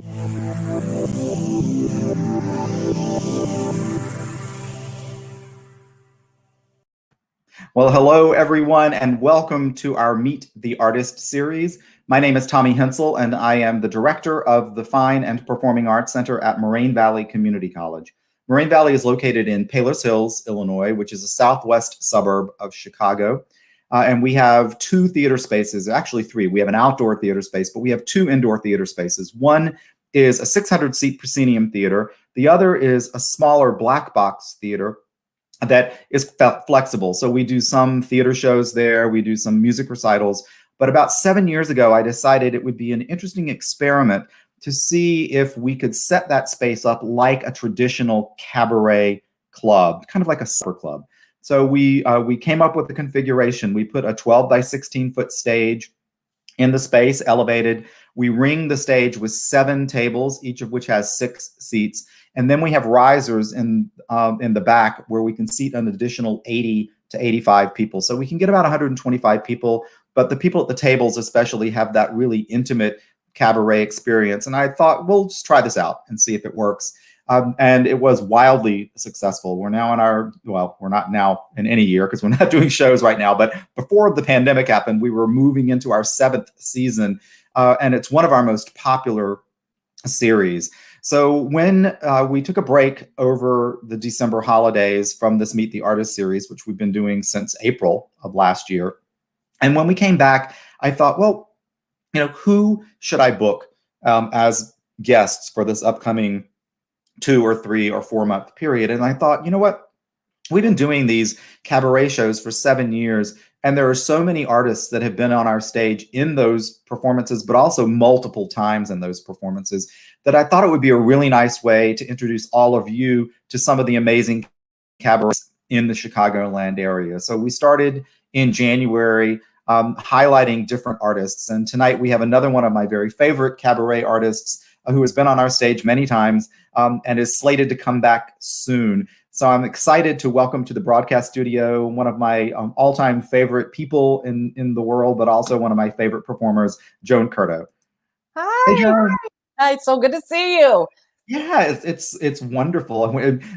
Well, hello, everyone, and welcome to our Meet the Artist series. My name is Tommy Hensel, and I am the director of the Fine and Performing Arts Center at Moraine Valley Community College. Moraine Valley is located in Palos Hills, Illinois, which is a southwest suburb of Chicago. And we have two theater spaces, actually three. We have an outdoor theater space, but we have two indoor theater spaces. One is a 600-seat proscenium theater. The other is a smaller black box theater that is flexible. So we do some theater shows there, we do some music recitals. But about 7 years ago, I decided it would be an interesting experiment to see if we could set that space up like a traditional cabaret club, kind of like a supper club. So we came up with the configuration. We put a 12 by 16 foot stage in the space, elevated. We ring the stage with 7 tables, each of which has 6 seats. And then we have risers in the back where we can seat an additional 80 to 85 people. So we can get about 125 people, but the people at the tables especially have that really intimate cabaret experience. And I thought, we'll just try this out and see if it works. And it was wildly successful. We're now in we're not now in any year because we're not doing shows right now, but before the pandemic happened, we were moving into our 7th season. And it's one of our most popular series. So when we took a break over the December holidays from this Meet the Artist series, which we've been doing since April of last year, and when we came back, I thought, well, who should I book as guests for this upcoming 2 or 3 or 4 month period? And I thought, you know what? We've been doing these cabaret shows for 7 years, and there are so many artists that have been on our stage in those performances, but also multiple times in those performances, that I thought it would be a really nice way to introduce all of you to some of the amazing cabarets in the Chicagoland area. So we started in January highlighting different artists. And tonight we have another one of my very favorite cabaret artists who has been on our stage many times and is slated to come back soon. So I'm excited to welcome to the broadcast studio one of my all-time favorite people in the world, but also one of my favorite performers, Joan Curto. Hi. Hey, Joan. Hi, it's so good to see you. Yeah, it's wonderful.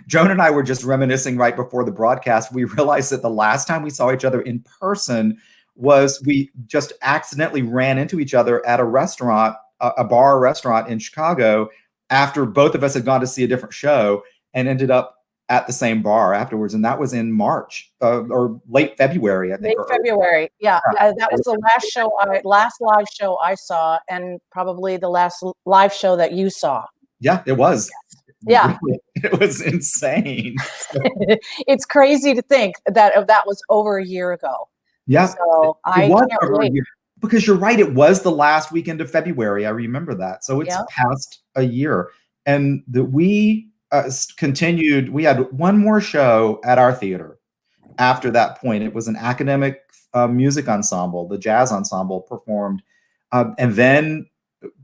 Joan and I were just reminiscing right before the broadcast. We realized that the last time we saw each other in person was we just accidentally ran into each other at a restaurant, a bar restaurant in Chicago, after both of us had gone to see a different show and ended up at the same bar afterwards. And that was in March or late February, I think. Late February, yeah. That was the last live show I saw, and probably the last live show that you saw. Yeah, it was. Yeah. It was insane. It's crazy to think that was over a year ago. Yeah. So I can't wait. Because you're right, it was the last weekend of February. I remember that. So it's past a year. And we continued. We had one more show at our theater after that point. It was an academic music ensemble. The jazz ensemble performed. And then,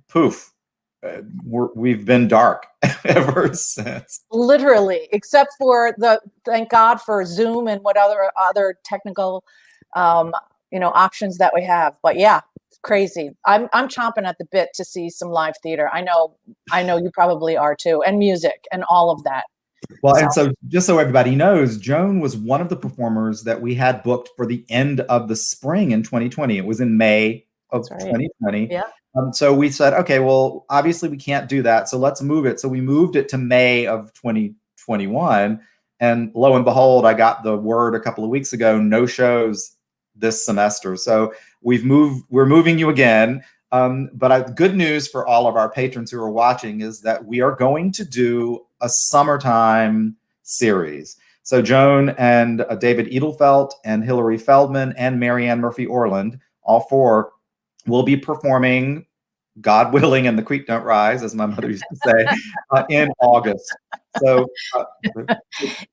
poof, we've been dark ever since. Literally, except for thank God for Zoom and what other technical options that we have. But yeah, it's crazy. I'm chomping at the bit to see some live theater. I know you probably are too, and music and all of that. Well, and so just so everybody knows, Joan was one of the performers that we had booked for the end of the spring in 2020. It was in May of 2020. Yeah. So we said, okay, well, obviously we can't do that. So let's move it. So we moved it to May of 2021. And lo and behold, I got the word a couple of weeks ago, no shows this semester. So we're moving you again. But good news for all of our patrons who are watching is that we are going to do a summertime series. So Joan and David Edelfelt and Hilary Feldman and Marianne Murphy Orland, all 4, will be performing, God willing, and the creek don't rise, as my mother used to say, in August. So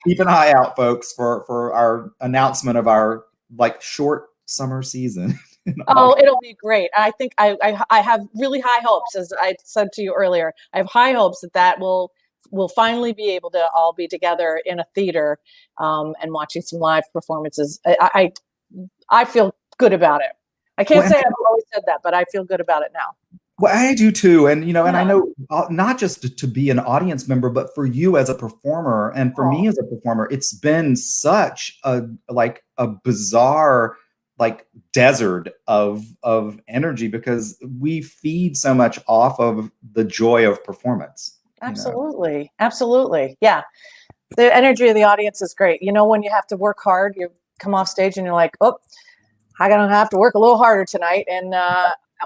keep an eye out, folks, for our announcement of our short summer season. Oh, it'll be great. I think I have really high hopes, as I said to you earlier. I have high hopes that we'll finally be able to all be together in a theater and watching some live performances. I feel good about it. I can't say I've always said that, but I feel good about it now. Well, I do too. And, and I Yeah. know not just to be an audience member, but for you as a performer and for Oh, me as a performer, it's been such a bizarre, like desert of energy because we feed so much off of the joy of performance. absolutely. Absolutely. Yeah. The energy of the audience is great. When you have to work hard, you come off stage and you're like, oh, I'm gonna have to work a little harder tonight, and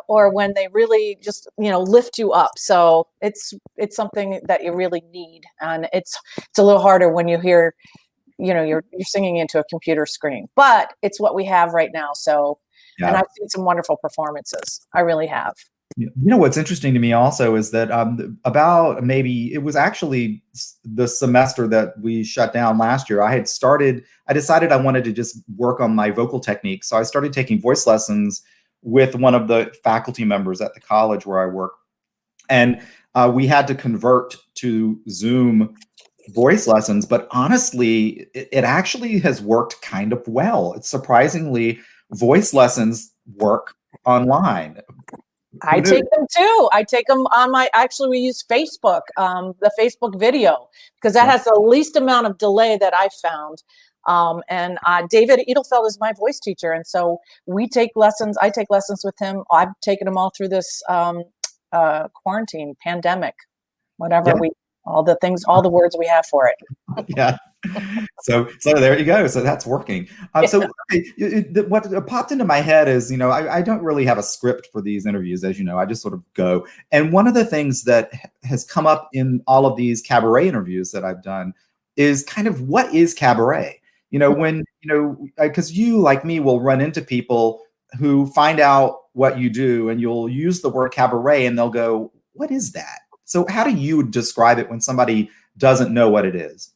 or when they really just lift you up. So it's something that you really need, and it's a little harder when you hear you're singing into a computer screen, but it's what we have right now. So, and Yeah. I've seen some wonderful performances. I really have. What's interesting to me also is that about maybe it was actually the semester that we shut down last year. I decided I wanted to just work on my vocal technique. So I started taking voice lessons with one of the faculty members at the college where I work. And we had to convert to Zoom voice lessons. But honestly, it actually has worked kind of well. It's surprisingly, voice lessons work online. I Who knew? take them too. I take them on actually we use Facebook, the Facebook video, because that Yeah. has the least amount of delay that I've found. And David Edelfeld is my voice teacher. And so we take lessons. I take lessons with him. I've taken them all through this quarantine, pandemic, whatever Yeah. all the things, all the words we have for it. Yeah. So there you go. So that's working. So okay, what popped into my head is, I don't really have a script for these interviews, as you know. I just sort of go. And one of the things that has come up in all of these cabaret interviews that I've done is kind of what is cabaret? When, because you, like me, will run into people who find out what you do and you'll use the word cabaret and they'll go, what is that? So how do you describe it when somebody doesn't know what it is?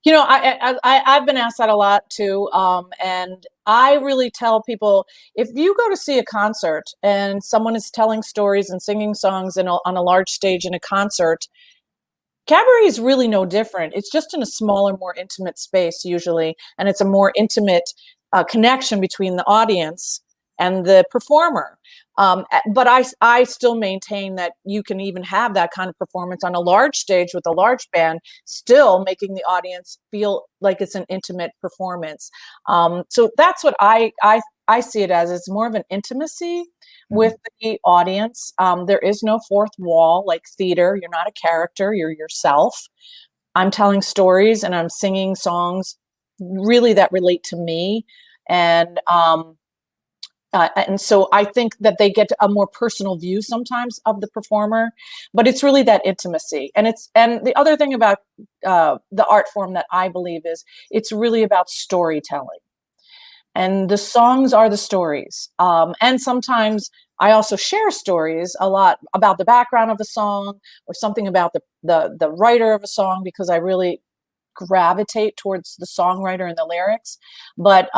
I've been asked that a lot too, and I really tell people, if you go to see a concert and someone is telling stories and singing songs on a large stage in a concert, cabaret is really no different. It's just in a smaller, more intimate space usually, and it's a more intimate connection between the audience and the performer. But I still maintain that you can even have that kind of performance on a large stage with a large band, still making the audience feel like it's an intimate performance. So that's what I see it as. It's more of an intimacy with Mhm. the audience. There is no fourth wall like theater. You're not a character, you're yourself. I'm telling stories and I'm singing songs really that relate to me. And so I think that they get a more personal view sometimes of the performer, but it's really that intimacy. And the other thing about the art form that I believe is it's really about storytelling, and the songs are the stories. And sometimes I also share stories a lot about the background of a song or something about the writer of a song, because I really gravitate towards the songwriter and the lyrics. But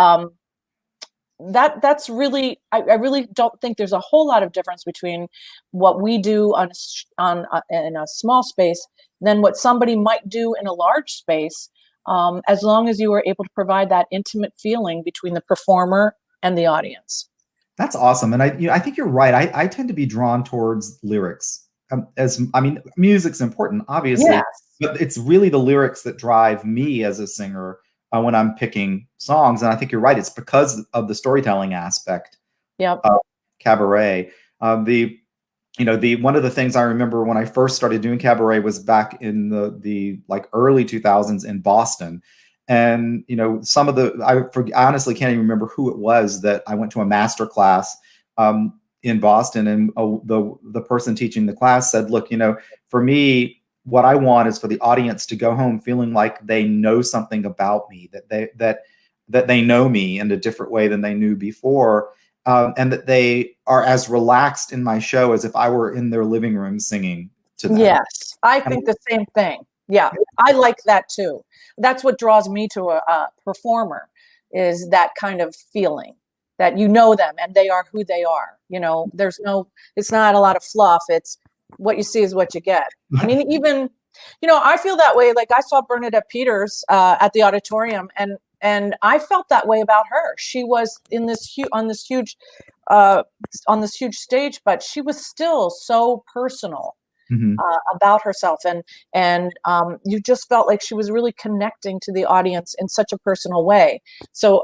that's really, I really don't think there's a whole lot of difference between what we do in a small space than what somebody might do in a large space, as long as you are able to provide that intimate feeling between the performer and the audience. That's awesome. And I think you're right. I tend to be drawn towards lyrics. As I mean, music's important, obviously, Yes. but it's really the lyrics that drive me as a singer when I'm picking songs. And I think you're right. It's because of the storytelling aspect Yep. of cabaret. The the one of the things I remember when I first started doing cabaret was back in the like early 2000s in Boston. And some of I honestly can't even remember who it was that I went to a master class in Boston, and the person teaching the class said, "Look, for me, what I want is for the audience to go home feeling like they know something about me, that they know me in a different way than they knew before." And that they are as relaxed in my show as if I were in their living room singing to them. Yes, I And think the same thing. Yeah, I like that too. That's what draws me to a performer, is that kind of feeling that you know them and they are who they are. It's not a lot of fluff. It's what you see is what you get. I mean, even, I feel that way. Like I saw Bernadette Peters at the auditorium, and I felt that way about her. She was in this on this huge on this huge stage, but she was still so personal Mm-hmm. about herself, and you just felt like she was really connecting to the audience in such a personal way. So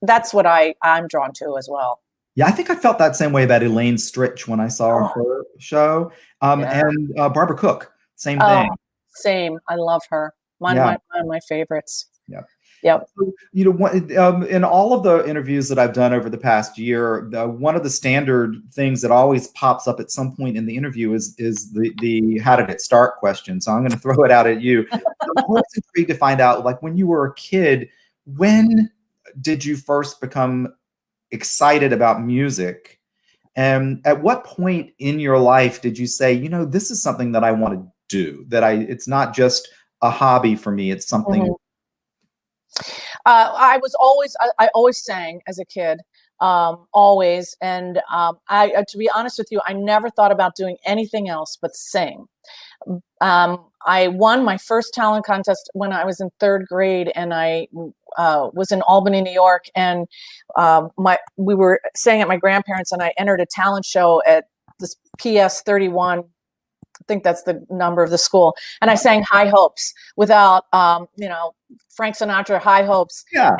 that's what I'm drawn to as well. Yeah, I think I felt that same way about Elaine Stritch when I saw her show. Yeah. And Barbara Cook, same Oh, thing. same. I love her. One of my favorites. Yeah. Yep. So, you know, in all of the interviews that I've done over the past year, one of the standard things that always pops up at some point in the interview is the how did it start question. So I'm going to throw it out at you. I'm always intrigued to find out, like, when you were a kid, when did you first become excited about music? And at what point in your life did you say, you know, this is something that I want to do, it's not just a hobby for me, it's something. Mm-hmm. I always sang as a kid, always. And to be honest with you, I never thought about doing anything else but sing. I won my first talent contest when I was in 3rd grade, and I was in Albany, New York, and we were staying at my grandparents', and I entered a talent show at this PS 31. I think that's the number of the school, and I sang High Hopes without, Frank Sinatra, High Hopes, and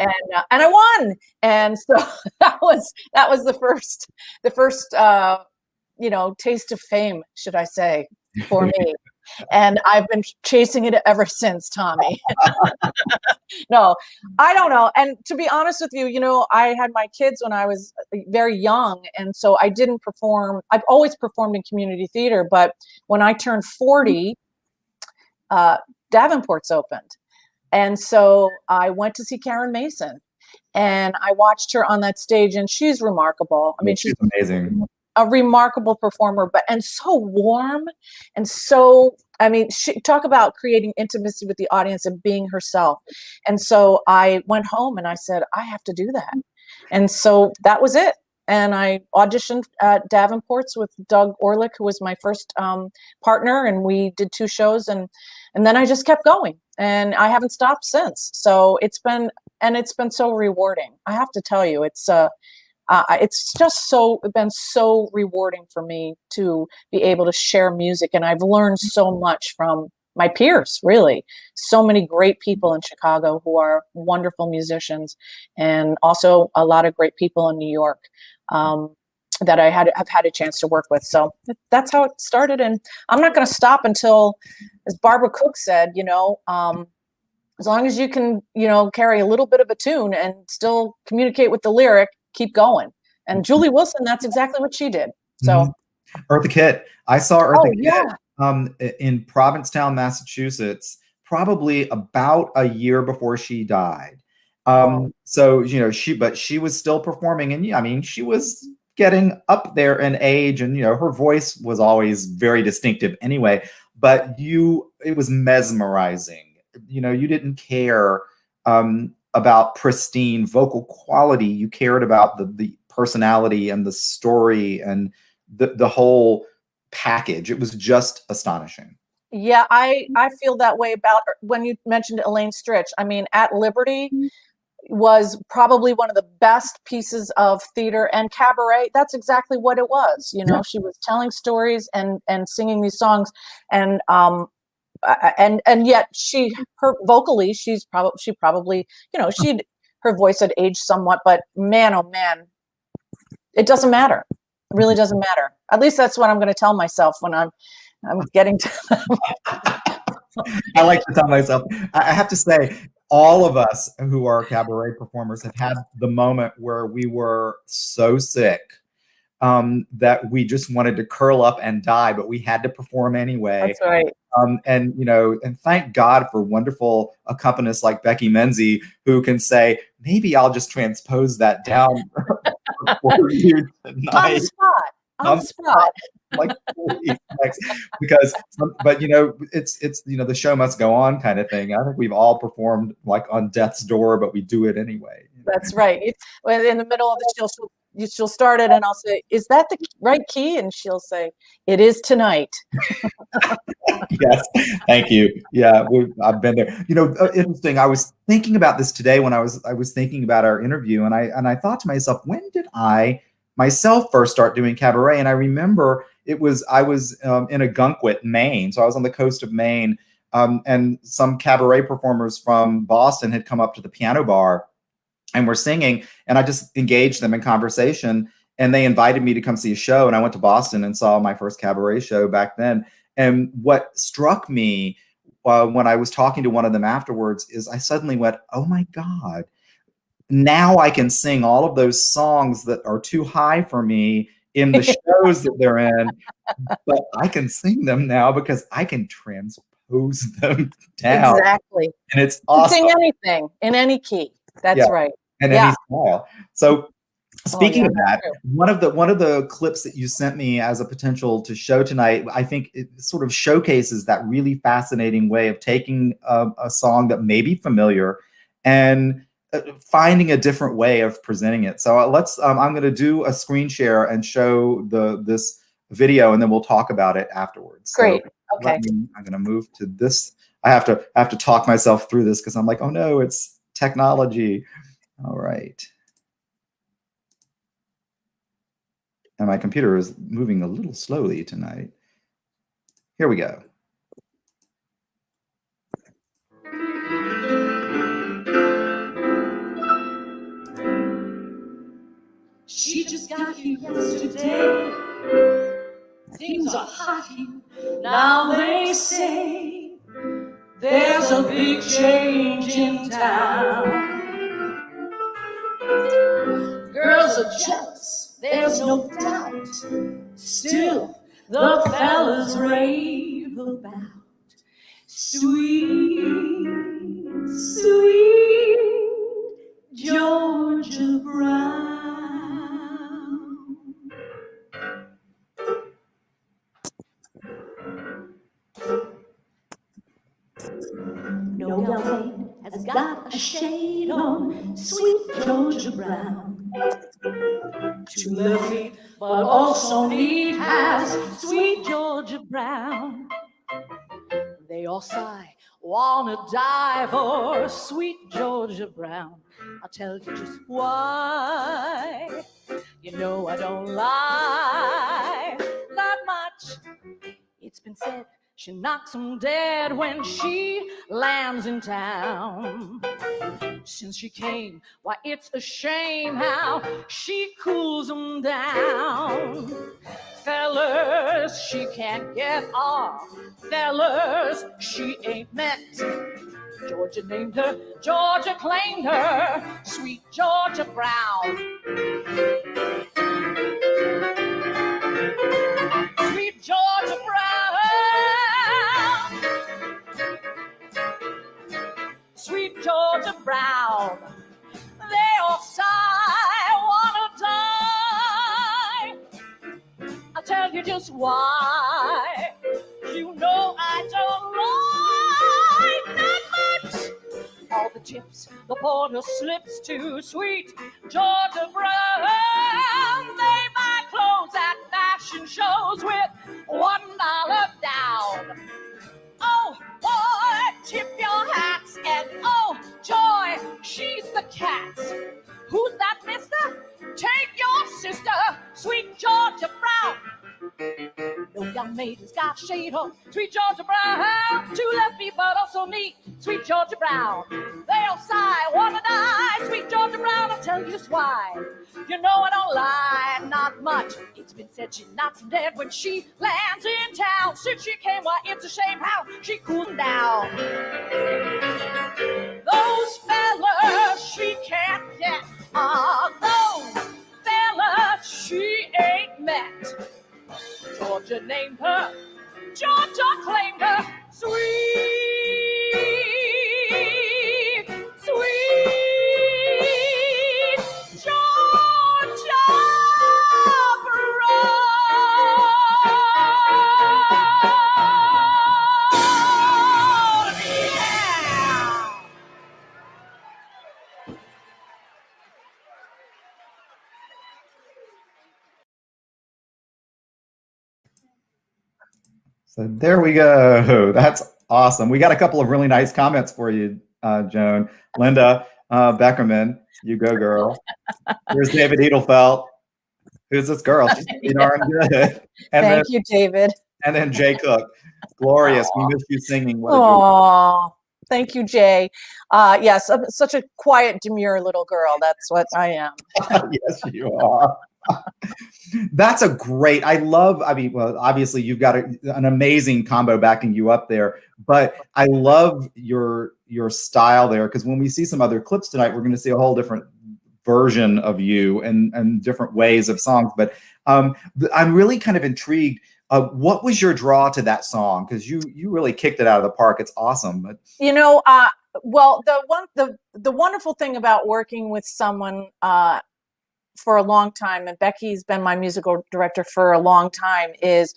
I won, and so that was the first taste of fame, should I say, for me. And I've been chasing it ever since, Tommy. No, I don't know. And to be honest with you, I had my kids when I was very young. And so I didn't perform. I've always performed in community theater. But when I turned 40, Davenport's opened. And so I went to see Karen Mason. And I watched her on that stage. And she's remarkable. I mean, she's amazing. A remarkable performer, and so warm, and so, I mean, she talk about creating intimacy with the audience and being herself. And so I went home and I said, I have to do that. And so that was it. And I auditioned at Davenport's with Doug Orlick, who was my first partner, and we did 2 shows, and then I just kept going, and I haven't stopped since. So it's been so rewarding. I have to tell you, it's just been so rewarding for me to be able to share music. And I've learned so much from my peers, really. So many great people in Chicago who are wonderful musicians, and also a lot of great people in New York that have had a chance to work with. So that's how it started. And I'm not going to stop until, as Barbara Cook said, as long as you can, carry a little bit of a tune and still communicate with the lyric, keep going. And Julie Wilson, that's exactly what she did. So Eartha Kitt. I saw Eartha Kitt in Provincetown, Massachusetts, probably about a year before she died. So, she was still performing, and I mean, she was getting up there in age, and, her voice was always very distinctive anyway, but it was mesmerizing. You didn't care about pristine vocal quality. You cared about the personality and the story and the whole package. It was just astonishing. Yeah, I feel that way about when you mentioned Elaine Stritch. I mean, At Liberty was probably one of the best pieces of theater, and Cabaret, that's exactly what it was. She was telling stories and singing these songs, and yet her vocally, she probably, her voice had aged somewhat, but man, oh man, it doesn't matter. It really doesn't matter. At least that's what I'm going to tell myself when I'm getting to I like to tell myself, I have to say, all of us who are cabaret performers have had the moment where we were so sick that we just wanted to curl up and die, but we had to perform anyway. That's right. And thank God for wonderful accompanists like Becky Menzie, who can say, maybe I'll just transpose that down for you tonight. On the spot. Like, because, but it's the show must go on kind of thing. I think we've all performed like on death's door, but we do it anyway. That's right. In the middle of the show, she'll start it, and I'll say, "Is that the right key?" And she'll say, "It is tonight." Yes, thank you. Yeah, I've been there. Interesting. I was thinking about this today when I was thinking about our interview, and I thought to myself, when did I myself first start doing cabaret. And I remember I was in Agunquit, Maine. So I was on the coast of Maine, and some cabaret performers from Boston had come up to the piano bar and were singing, and I just engaged them in conversation, and they invited me to come see a show. And I went to Boston and saw my first cabaret show back then. And what struck me when I was talking to one of them afterwards is I suddenly went, oh my God, now I can sing all of those songs that are too high for me in the shows that they're in, but I can sing them now because I can transpose them down. Exactly. And it's awesome. Sing anything in any key. That's right. And any style. So speaking of that, true. one of the clips that you sent me as a potential to show tonight, I think it sort of showcases that really fascinating way of taking a song that may be familiar and finding a different way of presenting it. So let's. I'm going to do a screen share and show this video, and then we'll talk about it afterwards. Great. So okay. I'm going to move to this. I have to talk myself through this because I'm like, oh no, it's technology. All right. And my computer is moving a little slowly tonight. Here we go. She just got here yesterday. Things are hot here. Now they say there's a big change in town. Girls are jealous, there's no doubt. Still, the fellas rave about sweet, sweet Georgia Brown. No young maid has got a shade on sweet Georgia Brown. Two little feet, but also neat has sweet Georgia Brown. They all sigh, wanna die for sweet Georgia Brown. I'll tell you just why. You know I don't lie that much. It's been said she knocks 'em dead when she lands in town. Since she came, why it's a shame how she cools 'em down. Fellers, she can't get off. Fellers, she ain't met. Georgia named her, Georgia claimed her, sweet Georgia Brown. Sweet Georgia Brown. Sweet Georgia Brown. They all sigh, wanna die. I'll tell you just why. You know I don't like that much. All the tips the porter slips to sweet Georgia Brown. They buy clothes at fashion shows with $1 down. Oh boy, tip your hats, and oh joy, she's the cat's. Who's that, mister? Take your sister, sweet Georgia Brown. No young maid has got shade on sweet Georgia Brown. Two left feet, but also neat, sweet Georgia Brown. They all sigh, wanna die, sweet Georgia Brown. I'll tell you just why. You know I don't lie, not much. It's been said she knocks 'em dead when she lands in town. Since she came, why it's a shame how she cools down. Those fellas she can't get. Those fellas she ain't met. Georgia named her, Georgia claimed her, sweet, sweet Georgia Brown. Yeah. So there we go. That's awesome. We got a couple of really nice comments for you, Joan. Linda Beckerman, you go girl. Here's David Edelfelt, Who's this girl? She's pretty darn good. And Thank you, David. And then Jay Cook. Glorious. We miss you singing. What a joy. Oh, thank you, Jay. Yes, I'm such a quiet, demure little girl. That's what I am. Yes, you are. That's a great, well, obviously you've got an amazing combo backing you up there, but I love your style there, because when we see some other clips tonight, we're going to see a whole different version of you and different ways of songs. But I'm really kind of intrigued. What was your draw to that song? Because you really kicked it out of the park. It's awesome. But well, the wonderful thing about working with someone for a long time, and Becky's been my musical director for a long time, is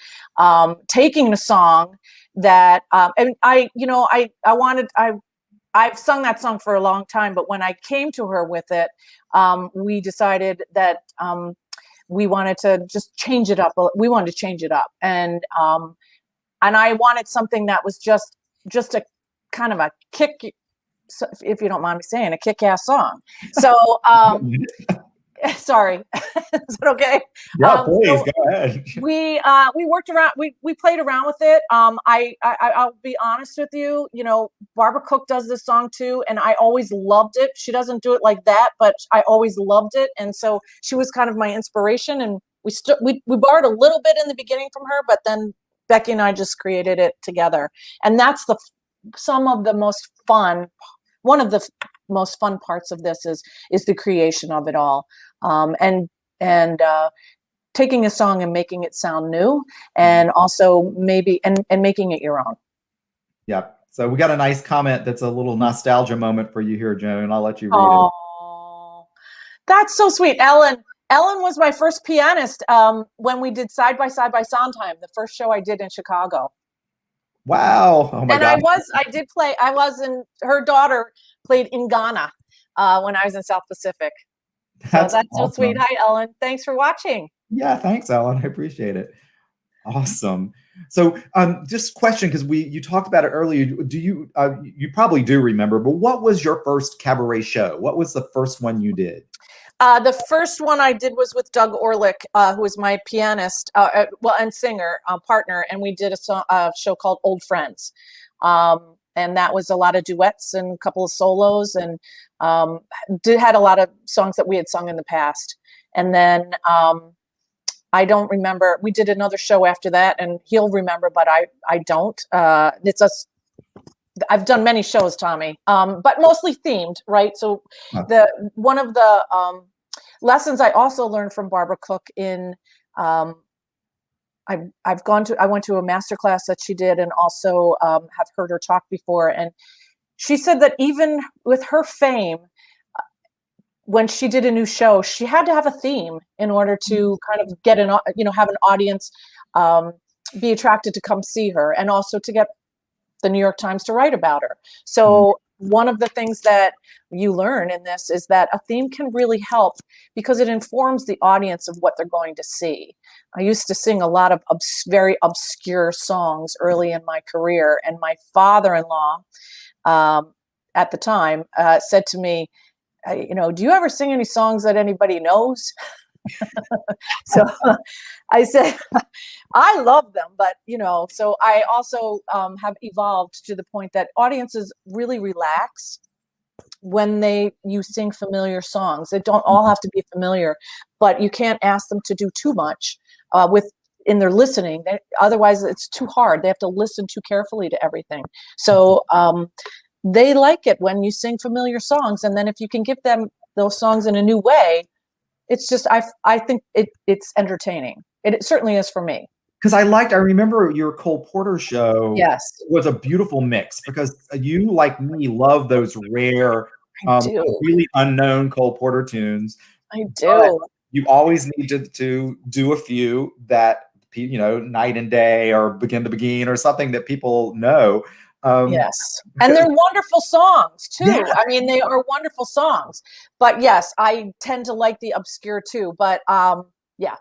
taking a song that and I've sung that song for a long time, but when I came to her with it, we decided that we wanted to just change it up. We wanted to change it up, and I wanted something that was just a kind of a kick, if you don't mind me saying, a kick-ass song. So sorry, is that okay? Yeah, please go ahead. We worked around. We played around with it. I'll be honest with you. Barbara Cook does this song too, and I always loved it. She doesn't do it like that, but I always loved it, and so she was kind of my inspiration. And we borrowed a little bit in the beginning from her, but then Becky and I just created it together, and that's one of the most fun parts of this is the creation of it all, and taking a song and making it sound new, and also maybe and making it your own. Yep. So we got a nice comment that's a little nostalgia moment for you here, Joan. I'll let you read it. Oh, that's so sweet. Ellen was my first pianist when we did Side by Side by Sondheim, the first show I did in Chicago. Wow. Oh my God. Her daughter played in Ghana when I was in South Pacific. That's awesome. So sweet. Hi, Ellen. Thanks for watching. Yeah, thanks, Ellen. I appreciate it. Awesome. So just question, because you talked about it earlier. Do you probably do remember, but what was your first cabaret show? What was the first one you did? The first one I did was with Doug Orlick, who was my pianist, and singer partner, and we did a show called Old Friends, and that was a lot of duets and a couple of solos, and had a lot of songs that we had sung in the past. And then I don't remember. We did another show after that, and he'll remember, but I don't. I've done many shows, Tommy, but mostly themed, right? So one of the lessons I also learned from Barbara Cook I went to a master class that she did, and also have heard her talk before. And she said that even with her fame, when she did a new show, she had to have a theme in order to kind of get have an audience be attracted to come see her, and also to get the New York Times to write about her. So one of the things that you learn in this is that a theme can really help, because it informs the audience of what they're going to see. I used to sing a lot of very obscure songs early in my career, and my father-in-law at the time said to me, do you ever sing any songs that anybody knows? So I said, I love them, but so I also have evolved to the point that audiences really relax when you sing familiar songs. They don't all have to be familiar, but you can't ask them to do too much in their listening. Otherwise it's too hard. They have to listen too carefully to everything. So they like it when you sing familiar songs, and then if you can give them those songs in a new way, it's just, I think it's entertaining. It certainly is for me. Because I remember your Cole Porter show. Yes, was a beautiful mix, because you, like me, love those rare, really unknown Cole Porter tunes. I do. You always need to do a few that, Night and Day or Begin to Begin or something that people know. Yes. And they're wonderful songs too. Yeah. I mean, they are wonderful songs, but yes, I tend to like the obscure too, but yeah,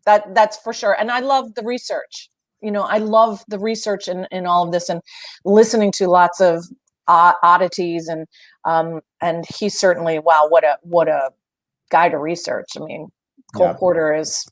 that's for sure. And I love the research, I love the research in all of this, and listening to lots of oddities, and he certainly, wow, what a guy to research. I mean, Cole Porter is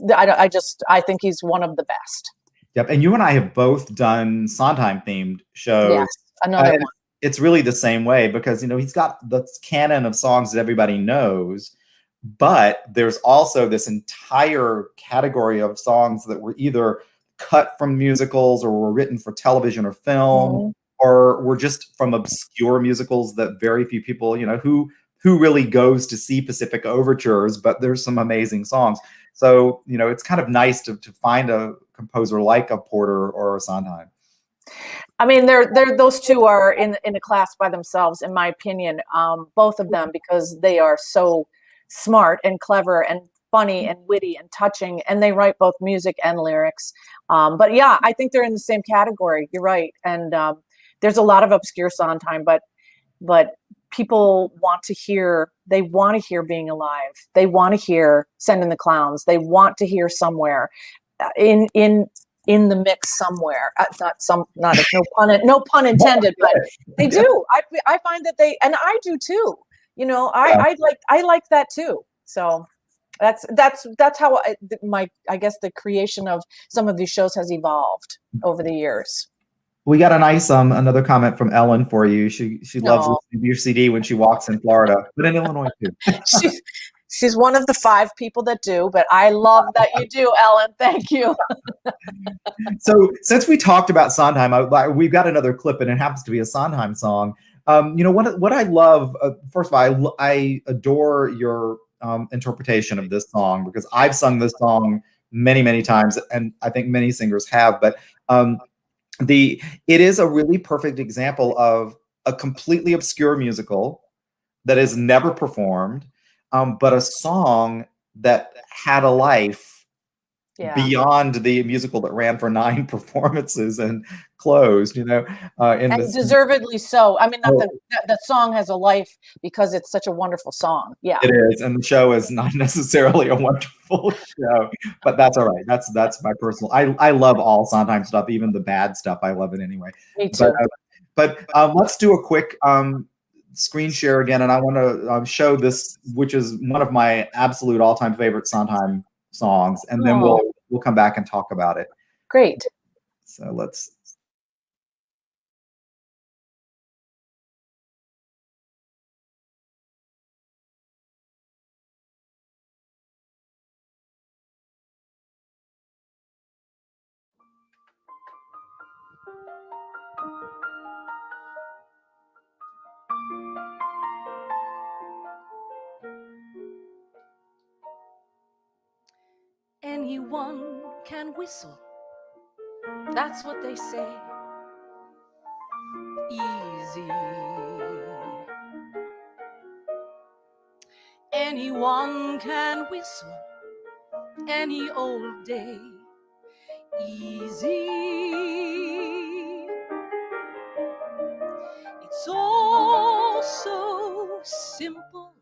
I think he's one of the best. Yep. And you and I have both done Sondheim themed shows. Yes, another one. It's really the same way because, he's got the canon of songs that everybody knows, but there's also this entire category of songs that were either cut from musicals or were written for television or film, or were just from obscure musicals that very few people, who really goes to see Pacific Overtures, but there's some amazing songs. So, it's kind of nice to find a composer like a Porter or a Sondheim. I mean, those two are in a class by themselves, in my opinion. Both of them, because they are so smart and clever and funny and witty and touching, and they write both music and lyrics. But yeah, I think they're in the same category. You're right. And there's a lot of obscure Sondheim, but people want to hear Being Alive. They want to hear Send in the Clowns. They want to hear Somewhere in the mix somewhere. No pun intended, but they do. I find that and I do too. I like that too. So that's how I guess the creation of some of these shows has evolved over the years. We got a nice another comment from Ellen for you. She loves listening to your CD when she walks in Florida, but in Illinois too. She's one of the 5 people that do, but I love that you do, Ellen. Thank you. So since we talked about Sondheim, we've got another clip, and it happens to be a Sondheim song. What I love, first of all, I adore your interpretation of this song, because I've sung this song many, many times, and I think many singers have, but it is a really perfect example of a completely obscure musical that is never performed, but a song that had a life beyond the musical that ran for 9 performances and closed, and deservedly so. I mean, the song has a life because it's such a wonderful song. Yeah, it is, and the show is not necessarily a wonderful show, but that's all right. That's my personal. I love all Sondheim stuff, even the bad stuff. I love it anyway. Me too. But let's do a quick screen share again, and I want to show this, which is one of my absolute all-time favorite Sondheim songs, and then we'll come back and talk about it. Great. So let's. Anyone can whistle, that's what they say. Easy. Anyone can whistle any old day. Easy. It's all so simple.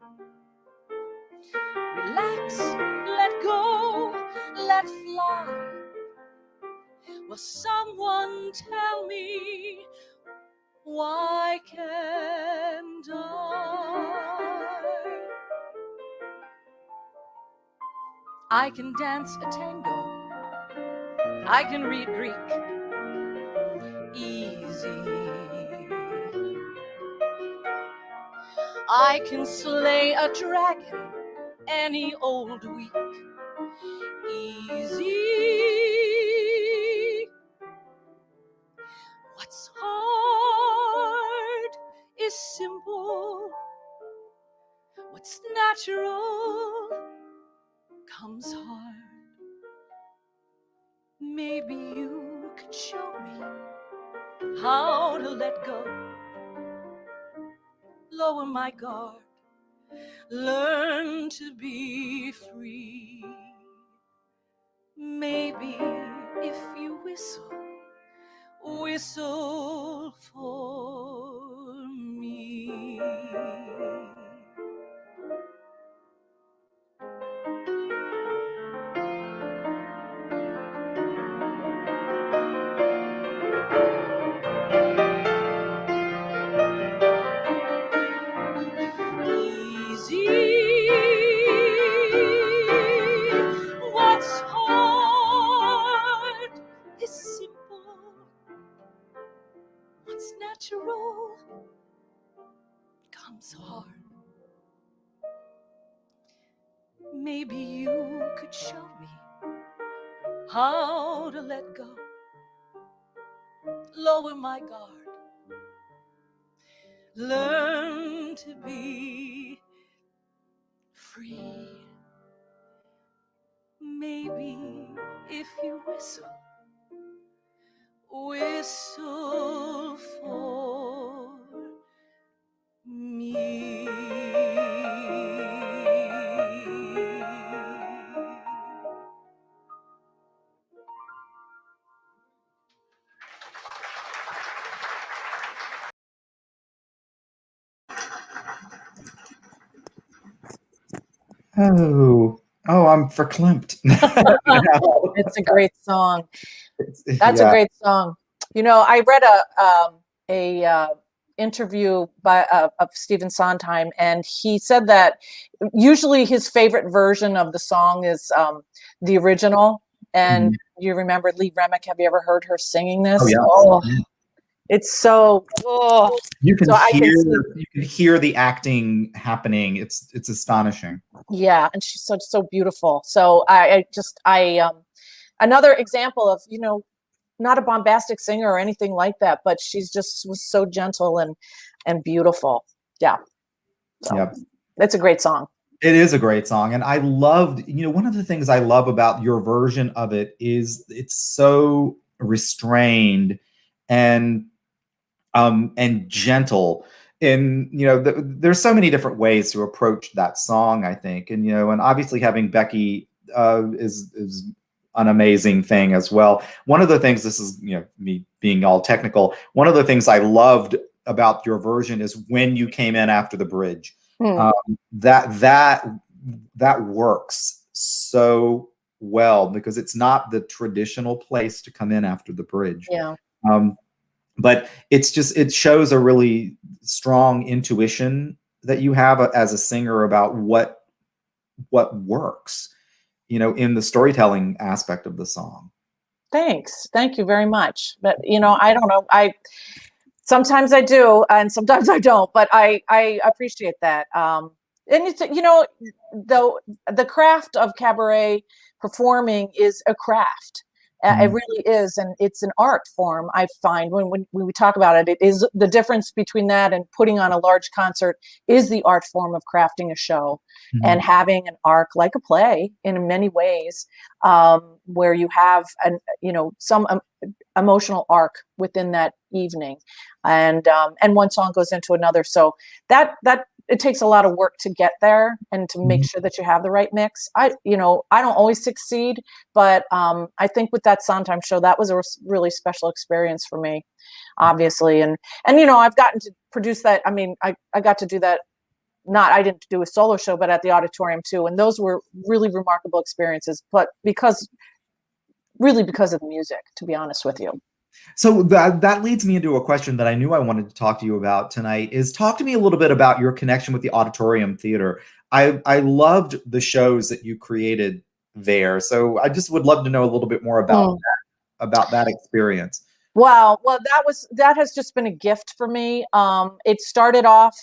Relax, let go, let fly. Will someone tell me, why can't I can dance a tango, I can read Greek. Easy. I can slay a dragon any old week. Easy. What's hard is simple. What's natural comes hard. Maybe you could show me how to let go, lower my guard, learn to be free. Maybe if you whistle for me. Easy. What's maybe you could show me how to let go, lower my guard, learn to be free. Maybe if you whistle for me. Oh, I'm verklempt. It's a great song. That's Yeah. a great song. You know, I read a interview of Stephen Sondheim, and he said that usually his favorite version of the song is the original. And you remember Lee Remick? Have you ever heard her singing this? Oh, yeah. Oh, it's so. Oh. You can So I can hear the acting happening. It's astonishing. Yeah, and she's so beautiful. So I another example of, you know, not a bombastic singer or anything like that, but she's just was so gentle and beautiful. Yeah. So Yep. it's a great song. It is a great song. And I loved, you know, one of the things I love about your version of it is it's so restrained and gentle. And, you know, there's so many different ways to approach that song, I think. And, you know, and obviously having Becky is an amazing thing as well. One of the things, this is, you know, me being all technical, one of the things I loved about your version is when you came in after the bridge. That works so well because it's not the traditional place to come in after the bridge. Yeah. But it's just, it shows a really strong intuition that you have as a singer about what works, you know, in the storytelling aspect of the song. Thanks. Thank you very much. But, you know, I don't know. Sometimes I do and sometimes I don't, but I appreciate that. And it's, you know, though the craft of cabaret performing is a craft. It really is, and it's an art form. I find when we talk about it, it is the difference between that and putting on a large concert is the art form of crafting a show and having an arc like a play in many ways, where you have some emotional arc within that evening, and one song goes into another. So that it takes a lot of work to get there and to make sure that you have the right mix. I don't always succeed, but I think with that Sondheim show, that was a really special experience for me, obviously. And you know, I've gotten to produce that. I mean, I got to do that. I didn't do a solo show, but at the auditorium too. And those were really remarkable experiences, but because of the music, to be honest with you. So that leads me into a question that I knew I wanted to talk to you about tonight is talk to me a little bit about your connection with the auditorium theater. I loved the shows that you created there. So I just would love to know a little bit more about that experience. Wow. Well, that has just been a gift for me. It started off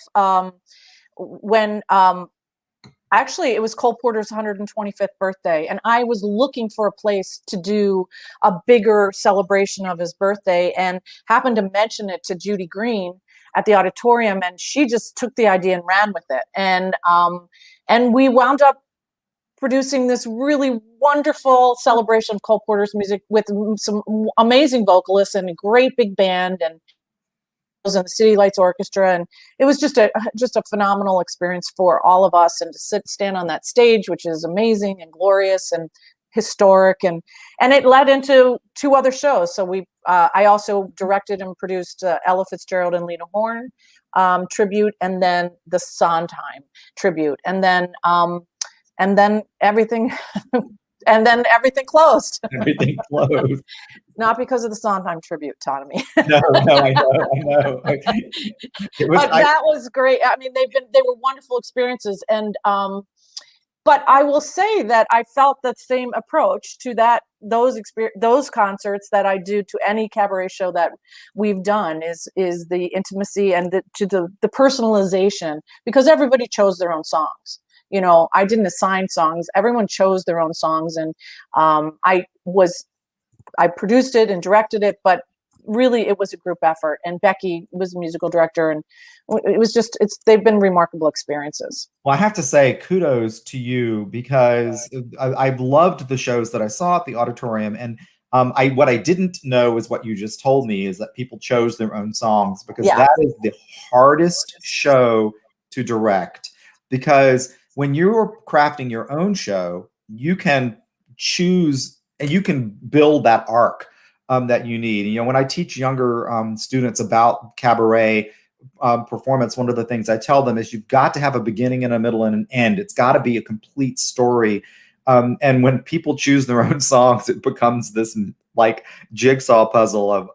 when actually, it was Cole Porter's 125th birthday, and I was looking for a place to do a bigger celebration of his birthday and happened to mention it to Judy Green at the auditorium, and she just took the idea and ran with it. And we wound up producing this really wonderful celebration of Cole Porter's music with some amazing vocalists and a great big band and the City Lights Orchestra, and it was just a phenomenal experience for all of us, and to stand on that stage, which is amazing and glorious and historic, and it led into 2 other shows. So I also directed and produced Ella Fitzgerald and Lena Horne tribute, and then the Sondheim tribute, and then everything. And then everything closed. Everything closed. Not because of the Sondheim tribute, Tommy. No, I know. That was great. I mean, they were wonderful experiences, and but I will say that I felt that same approach to those concerts that I do to any cabaret show that we've done is the intimacy and the personalization, because everybody chose their own songs. I didn't assign songs. Everyone chose their own songs, and I produced it and directed it, but really it was a group effort. And Becky was the musical director, and they've been remarkable experiences. Well, I have to say kudos to you, because I've loved the shows that I saw at the auditorium. And what I didn't know is what you just told me, is that people chose their own songs, because that is the hardest show to direct. Because when you're crafting your own show, you can choose and you can build that arc that you need. When I teach younger students about cabaret performance, one of the things I tell them is you've got to have a beginning and a middle and an end. It's got to be a complete story. And when people choose their own songs, it becomes this like jigsaw puzzle of,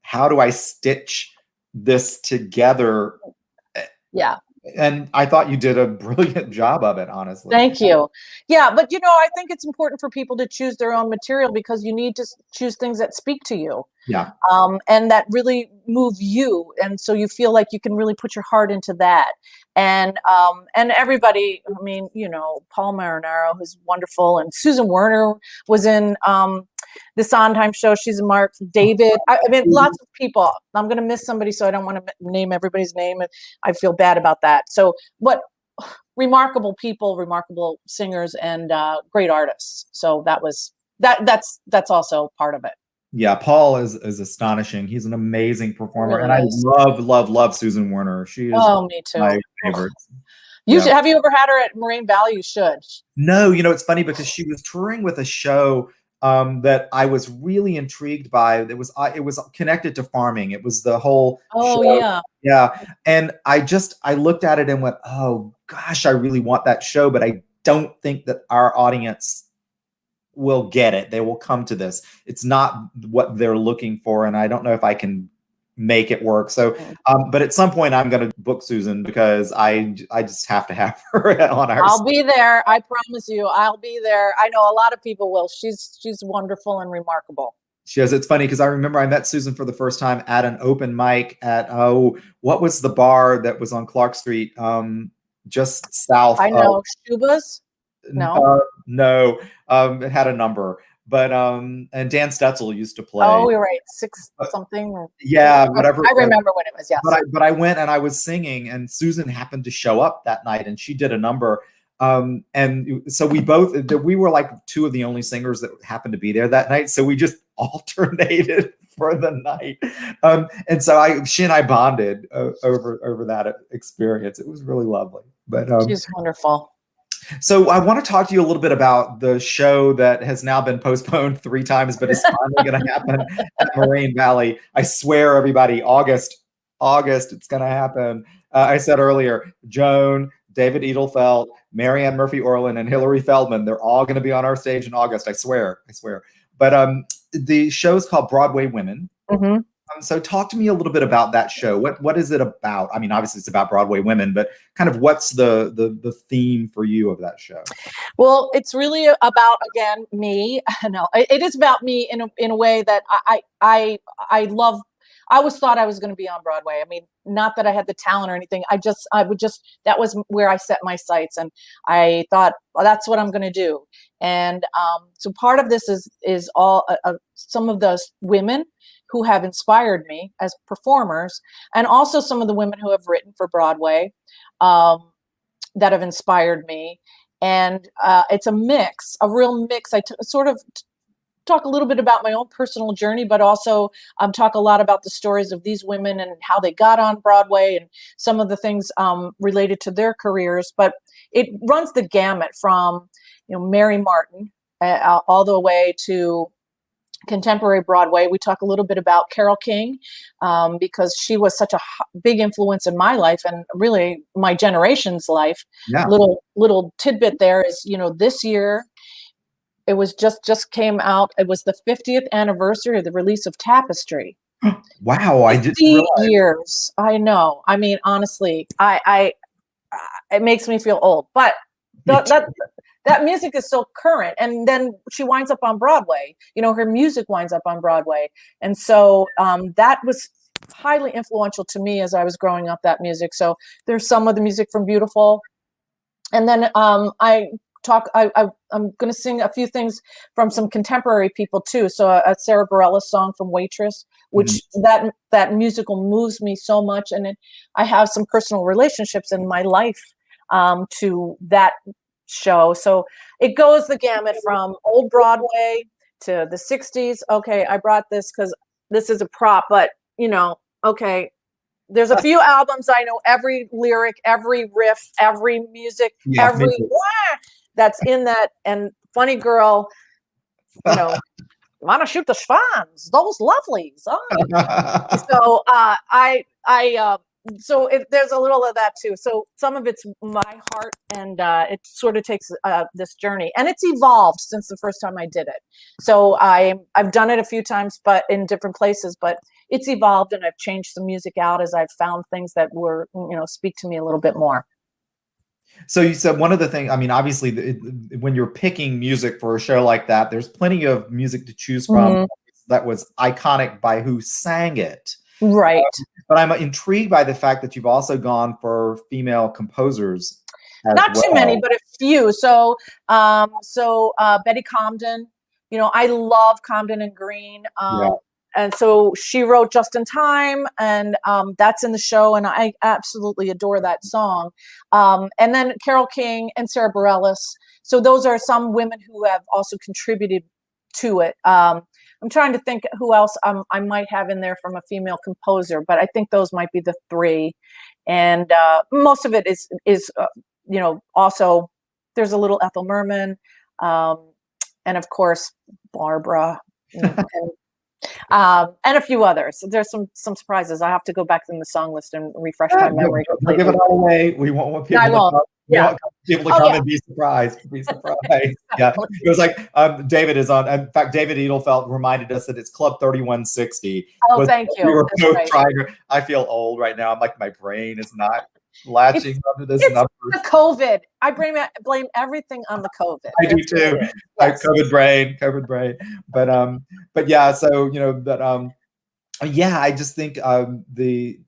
how do I stitch this together? Yeah. And I thought you did a brilliant job of it, honestly. Thank you. Yeah, but I think it's important for people to choose their own material, because you need to choose things that speak to you. Yeah. And that really move you. And so you feel like you can really put your heart into that. And everybody, Paul Marinaro, who's wonderful, and Susan Werner was in the Sondheim show. She's a Mark. David. Lots of people. I'm going to miss somebody, so I don't want to name everybody's name, and I feel bad about that. So, remarkable people, remarkable singers, and great artists. So that's also part of it. Yeah, Paul is astonishing. He's an amazing performer, Really and I is. love Susan Werner. She is me too. my favorite. Have you ever had her at Moraine Valley? You should. No, it's funny, because she was touring with a show that I was really intrigued by. It was connected to farming. It was the whole show. Yeah. And I looked at it and went, oh gosh, I really want that show, but I don't think that our audience will get it. They will come to this. It's not what they're looking for, and I don't know if I can make it work. So, but at some point I'm going to book Susan, because I just have to have her on our. I'll be there. I promise you, I'll be there. I know a lot of people will. She's wonderful and remarkable. She is. It's funny, because I remember I met Susan for the first time at an open mic at what was the bar that was on Clark Street, just south. I know Shuba's. No, no. It had a number, but and Dan Stetzel used to play. Oh, you're right, 6 something. Yeah, whatever. I remember when it was. Yes. But I went and I was singing, and Susan happened to show up that night, and she did a number. And so we were like two of the only singers that happened to be there that night. So we just alternated for the night. And so she and I bonded over that experience. It was really lovely. But she's wonderful. So I want to talk to you a little bit about the show that has now been postponed 3 times, but is finally going to happen at Moraine Valley. I swear, everybody, August, it's going to happen. I said earlier, Joan, David Edelfelt, Marianne Murphy Orlin, and Hilary Feldman, they're all going to be on our stage in August. I swear. But the show is called Broadway Women. Mm-hmm. So talk to me a little bit about that show. What is it about? I mean, obviously it's about Broadway women, but kind of what's the theme for you of that show? Well, it's really about, again, me. No, it is about me in a way that I love. I always thought I was going to be on Broadway. I mean, not that I had the talent or anything. That was where I set my sights, and I thought, well, that's what I'm going to do. And so part of this is all some of those women who have inspired me as performers, and also some of the women who have written for Broadway that have inspired me. And it's a real mix. I sort of talk a little bit about my own personal journey, but also talk a lot about the stories of these women and how they got on Broadway and some of the things related to their careers. But it runs the gamut from, Mary Martin all the way to contemporary Broadway. We talk a little bit about Carole King because she was such a big influence in my life and really my generation's life. Yeah. Little tidbit there is, this year it was just came out. It was the 50th anniversary of the release of Tapestry. Wow, I didn't realize. Years. I know. I mean, honestly, I it makes me feel old, but that music is still current. And then she winds up on Broadway. Her music winds up on Broadway. And so that was highly influential to me as I was growing up, that music. So there's some of the music from Beautiful And then I'm going to sing a few things from some contemporary people too. So a Sarah Bareilles song from Waitress, which that musical moves me so much. And I have some personal relationships in my life to that show. So it goes the gamut from old Broadway to the 60s. Okay, I brought this because this is a prop, but okay. There's a few albums I know every lyric, every riff, every music, every that's in that. And Funny Girl, want to shoot the swans, those lovelies. So there's a little of that too. So some of it's my heart, and it sort of takes this journey, and it's evolved since the first time I did it. So I've done it a few times, but in different places, but it's evolved, and I've changed some music out as I've found things that were, speak to me a little bit more. So you said one of the things, I mean, obviously when you're picking music for a show like that, there's plenty of music to choose from that was iconic by who sang it. Right. But I'm intrigued by the fact that you've also gone for female composers. Not too many, but a few. So Betty Comden, I love Comden and Green. And so she wrote Just in Time, and that's in the show, and I absolutely adore that song. And then Carole King and Sarah Bareilles. So those are some women who have also contributed to it. I'm trying to think who else I might have in there from a female composer, but I think those might be the three. And most of it is also there's a little Ethel Merman, and of course Barbara. And a few others. There's some surprises. I have to go back in the song list and refresh my memory. Don't give it all away. We won't want people to come and be surprised. Yeah. It was like David is on. In fact, David Edelfelt reminded us that it's Club 3160. Oh, thank you. We were both trying to. I feel old right now. I'm like, my brain is not latching onto this number. The COVID. I blame everything on the COVID. I do too. Yes. COVID brain. But yeah. So I just think the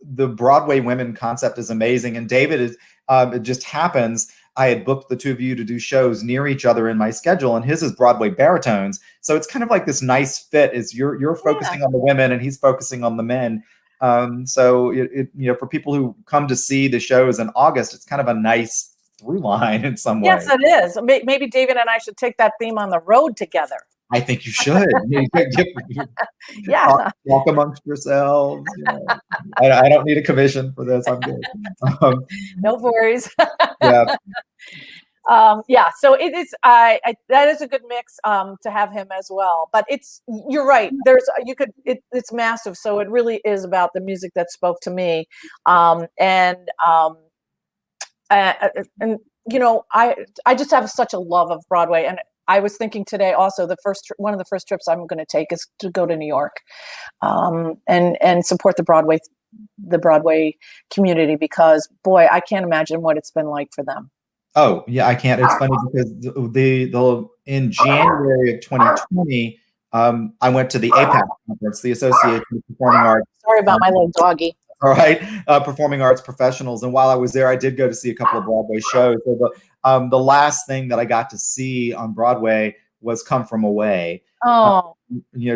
Broadway women concept is amazing. And David is. It just happens. I had booked the two of you to do shows near each other in my schedule, and his is Broadway baritones. So it's kind of like this nice fit. Is you're focusing on the women, and he's focusing on the men. So it for people who come to see the shows in August, it's kind of a nice through line in some way. Yes, it is. Maybe David and I should take that theme on the road together. I think you should. Walk amongst yourselves. I don't need a commission for this. I'm good. No worries. Yeah. So it is. That is a good mix to have him as well. But you're right. It's massive. So it really is about the music that spoke to me. I just have such a love of Broadway. And I was thinking today also one of the first trips I'm going to take is to go to New York, and support the Broadway community, because boy, I can't imagine what it's been like for them. Oh yeah, I can't. It's funny because in January of 2020, I went to the APAC conference, the Association of Performing Arts. Sorry about my little doggy. All right, performing arts professionals. And while I was there, I did go to see a couple of Broadway shows. So the last thing that I got to see on Broadway was Come From Away. Oh,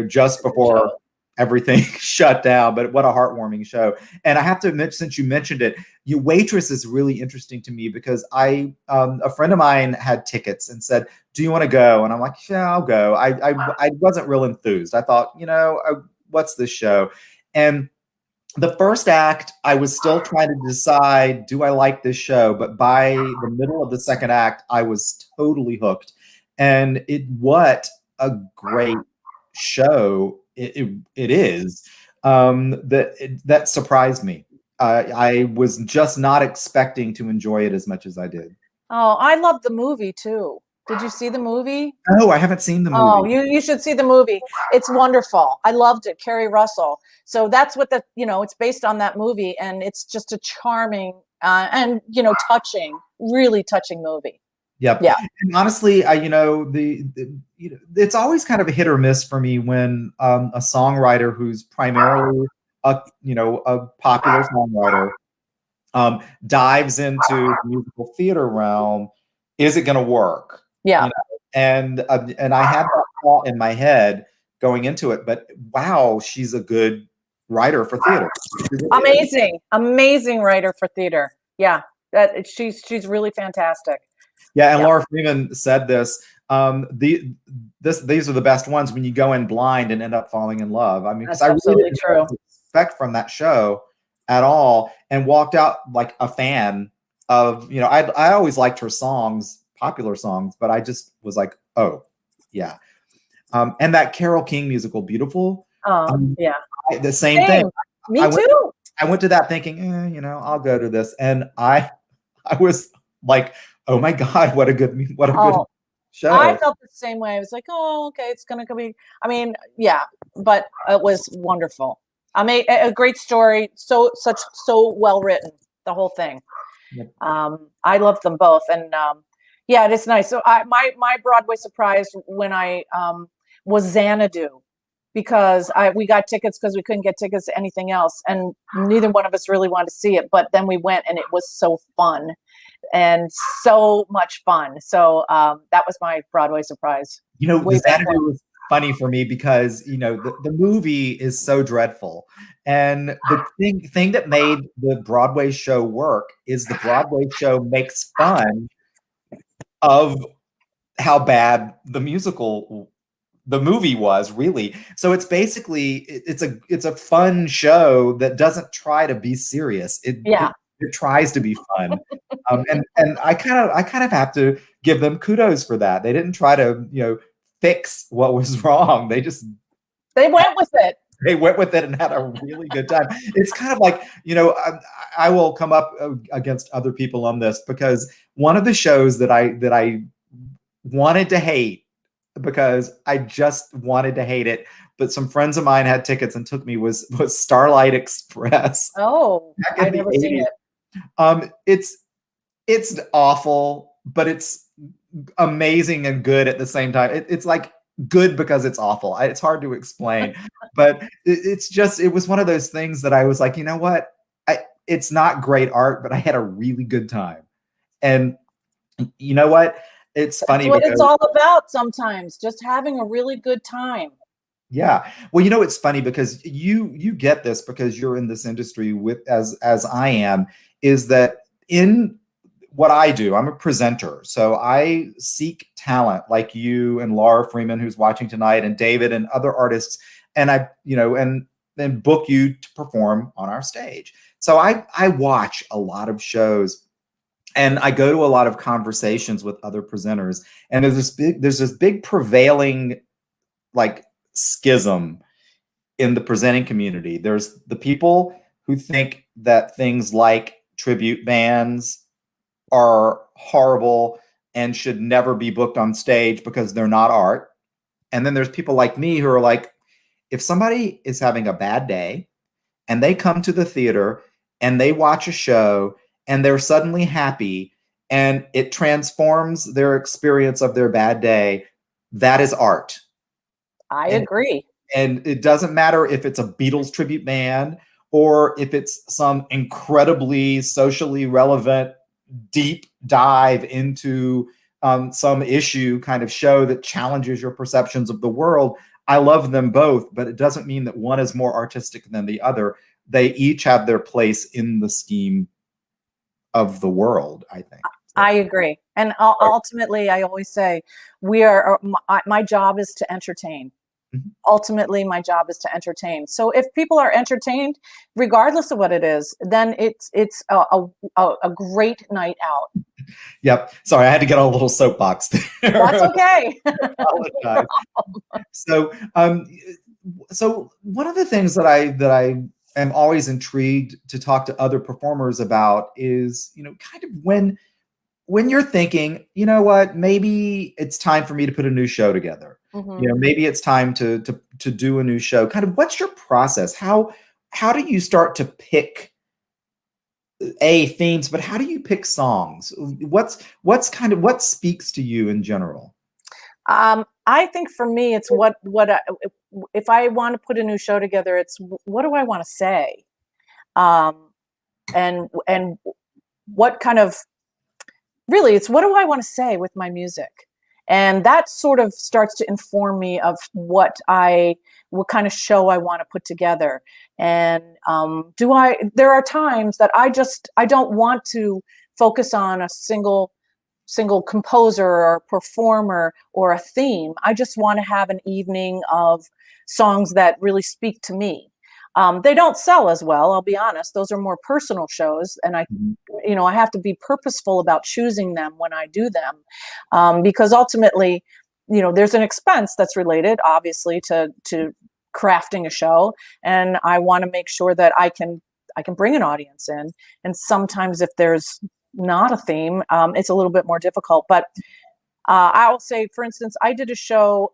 just before everything shut down. But what a heartwarming show! And I have to admit, since you mentioned it, Waitress is really interesting to me because a friend of mine had tickets and said, "Do you want to go?" And I'm like, "Yeah, I'll go." I wasn't real enthused. I thought, what's this show? And the first act, I was still trying to decide, do I like this show? But by the middle of the second act, I was totally hooked. And what a great show it is. That surprised me. I was just not expecting to enjoy it as much as I did. Oh, I love the movie too. Did you see the movie? No, I haven't seen the movie. Oh, you should see the movie. It's wonderful. I loved it. Kerry Russell. So that's what it's based on that movie, and it's just a charming and touching, really touching movie. Yep. Yeah. And honestly, it's always kind of a hit or miss for me when a songwriter who's primarily a popular songwriter dives into the musical theater realm, is it going to work? Yeah. You know? And I had that thought in my head going into it, but wow, she's a good writer for theater. Amazing writer for theater. Yeah, she's really fantastic. Yeah, and Laura Freeman said this. These are the best ones when you go in blind and end up falling in love. I mean, because I really didn't know what to expect from that show at all, and walked out like a fan of, you know, I always liked her songs, popular songs, but I just was like, oh, yeah. And that Carole King musical, Beautiful. Yeah. The same thing. Me too. I went to that thinking, you know, I'll go to this, and I was like, oh my God, what a good show. I felt the same way. I was like, oh, okay, it's gonna be. I mean, yeah, but it was wonderful. I mean, a great story, so well written, the whole thing. Yep. I love them both, and yeah, it is nice. So my Broadway surprise when I was Xanadu, because we got tickets because we couldn't get tickets to anything else, and neither one of us really wanted to see it. But then we went, and it was so fun, and so much fun. So that was my Broadway surprise. You know, the Xanadu was funny for me because, you know, the movie is so dreadful, and the thing that made the Broadway show work is the Broadway show makes fun of how bad the movie was, really. So it's basically it's a fun show that doesn't try to be serious. It tries to be fun. And I kind of have to give them kudos for that. They didn't try to, you know, fix what was wrong. They went with it. They went with it and had a really good time. It's kind of like, you know, I will come up against other people on this, because one of the shows that I wanted to hate, because I just wanted to hate it, but some friends of mine had tickets and took me, was Starlight Express. Oh, I've never seen it. It's awful, but it's amazing and good at the same time. It's like good because it's awful. It's hard to explain, but it was one of those things that I was like, you know what? It's not great art, but I had a really good time. And you know what? It's funny. That's what it's all about sometimes, just having a really good time. Yeah. Well, you know, it's funny because you get this because you're in this industry as I am, is that in what I do, I'm a presenter. So I seek talent like you and Laura Freeman, who's watching tonight, and David and other artists. And I, you know, and then book you to perform on our stage. So I watch a lot of shows, and I go to a lot of conversations with other presenters. And there's this big prevailing like schism in the presenting community. There's the people who think that things like tribute bands are horrible and should never be booked on stage because they're not art. And then there's people like me who are like, if somebody is having a bad day and they come to the theater and they watch a show and they're suddenly happy and it transforms their experience of their bad day, that is art. I agree. And it doesn't matter if it's a Beatles tribute band or if it's some incredibly socially relevant deep dive into some issue kind of show that challenges your perceptions of the world. I love them both, but it doesn't mean that one is more artistic than the other. They each have their place in the scheme of the world, I think. I agree. And ultimately, I always say, my job is to entertain. Mm-hmm. Ultimately, my job is to entertain. So if people are entertained, regardless of what it is, then it's a great night out. Yep. Sorry, I had to get on a little soapbox there. That's okay. So one of the things that I am always intrigued to talk to other performers about is, you know, kind of when you're thinking, you know what, maybe it's time for me to put a new show together. Mm-hmm. You know, maybe it's time to do a new show. Kind of, what's your process? How do you start to pick themes, but how do you pick songs? What speaks to you in general? I think for me, it's if I want to put a new show together, it's what do I want to say? and what kind of, really, it's what do I want to say with my music? And that sort of starts to inform me of what kind of show I want to put together. And there are times that I don't want to focus on a single composer or performer or a theme. I just want to have an evening of songs that really speak to me. They don't sell as well, I'll be honest. Those are more personal shows, and I have to be purposeful about choosing them when I do them, because ultimately, there's an expense that's related, obviously, to crafting a show, and I want to make sure that I can bring an audience in. And sometimes, if there's not a theme, it's a little bit more difficult. But I will say, for instance, I did a show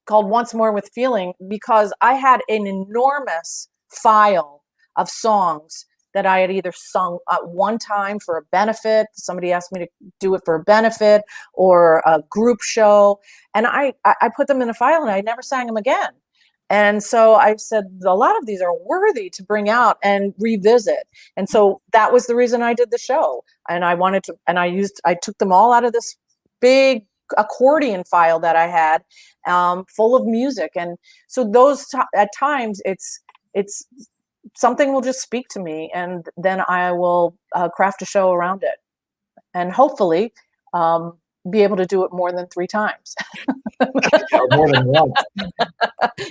called Once More with Feeling, because I had an enormous file of songs that I had either sung at one time for a benefit. Somebody asked me to do it for a benefit or a group show. And I put them in a file and I never sang them again. And so I said, a lot of these are worthy to bring out and revisit. And so that was the reason I did the show. And I took them all out of this big accordion file that I had, full of music. And so at times it's something will just speak to me, and then I will craft a show around it, and hopefully be able to do it more than 3 times. Or more than once.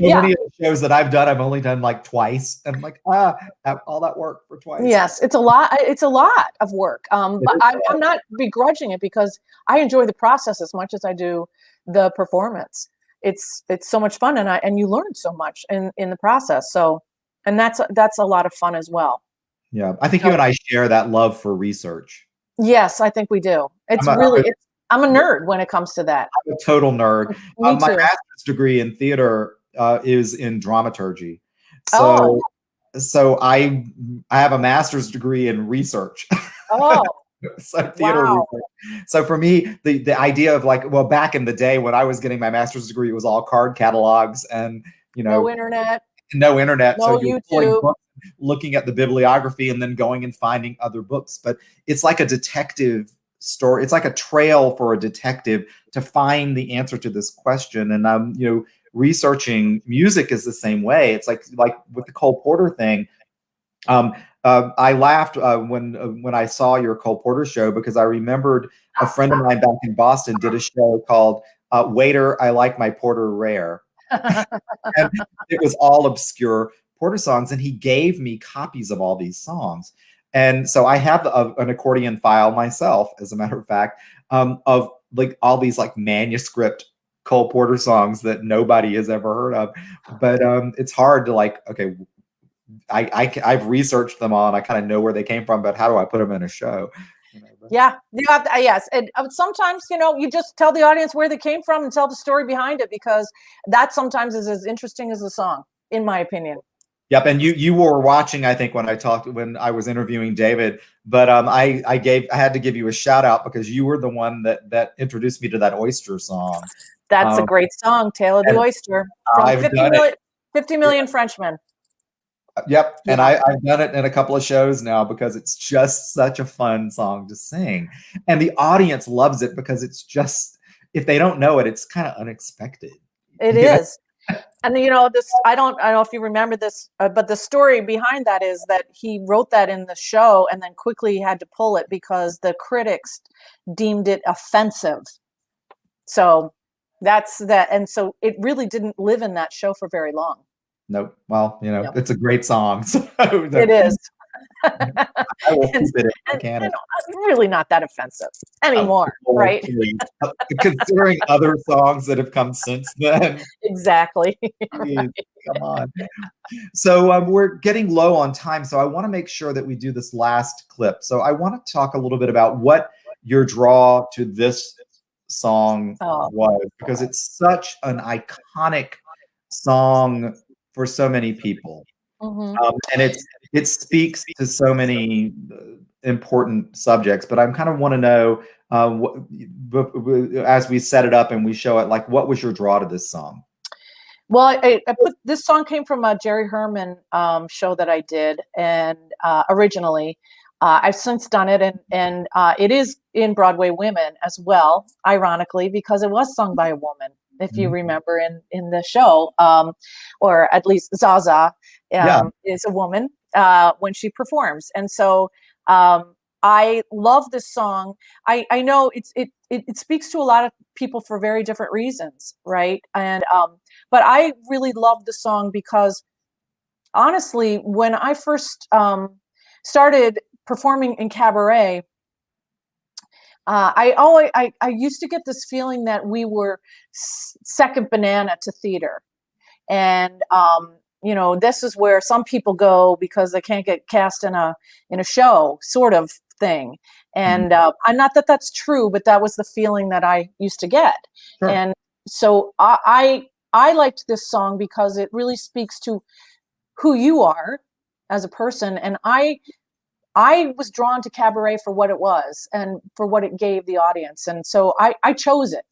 Many of the shows that I've done, I've only done like twice. I'm like, all that work for twice. Yes, it's a lot. It's a lot of work. But I'm not begrudging it, because I enjoy the process as much as I do the performance. It's so much fun, and you learn so much in the process. So, and that's a lot of fun as well. Yeah, I think you and I share that love for research. Yes, I think we do. I'm a nerd when it comes to that. I'm a total nerd. Me my too. master's degree in theater is in dramaturgy. So I have a master's degree in research. Oh. So theater research. So for me, the idea of back in the day when I was getting my master's degree, it was all card catalogs and no internet. No internet. No So you're YouTube. looking at the bibliography and then going and finding other books. But it's like a detective story. It's like a trail for a detective to find the answer to this question. And researching music is the same way. It's like with the Cole Porter thing. I laughed when I saw your Cole Porter show, because I remembered a friend of mine back in Boston did a show called "Waiter, I Like My Porter Rare," and it was all obscure Porter songs, and he gave me copies of all these songs. And so I have an accordion file myself, as a matter of fact, of like all these like manuscript Cole Porter songs that nobody has ever heard of. But it's hard to I've researched them all and I kind of know where they came from, but how do I put them in a show? Yeah, you have to, yes. And sometimes, you just tell the audience where they came from and tell the story behind it, because that sometimes is as interesting as the song, in my opinion. Yep, and you were watching, I think, when I was interviewing David, but I had to give you a shout out because you were the one that introduced me to that Oyster song. That's a great song, Tale of the Oyster, from 50 Million Frenchmen. Yep, and I've done it in a couple of shows now because it's just such a fun song to sing, and the audience loves it because it's just, if they don't know it, it's kind of unexpected. It is. And this, I don't know if you remember this, but the story behind that is that he wrote that in the show and then quickly had to pull it because the critics deemed it offensive. So that's that. And so it really didn't live in that show for very long. Nope. Well, it's a great song. So it is. I will keep it if I can. And really not that offensive anymore, right? Considering other songs that have come since then. Exactly. Please, come on. So we're getting low on time, so I want to make sure that we do this last clip. So I want to talk a little bit about what your draw to this song was, because it's such an iconic song for so many people. Mm-hmm. And it speaks to so many important subjects, but I kind of want to know, as we set it up and we show it, what was your draw to this song? Well, I put this song came from a Jerry Herman show that I did, and originally, I've since done it, and it is in Broadway Women as well, ironically, because it was sung by a woman, if you remember in the show, or at least Zaza is a woman when she performs, and so I love this song. I know it speaks to a lot of people for very different reasons, right? And but I really love the song because honestly, when I first started performing in cabaret, I used to get this feeling that we were second banana to theater, and this is where some people go because they can't get cast in a show, sort of thing. And I'm not that that's true, but that was the feeling that I used to get. Sure. And so I liked this song because it really speaks to who you are as a person. And I was drawn to cabaret for what it was and for what it gave the audience. And so I chose it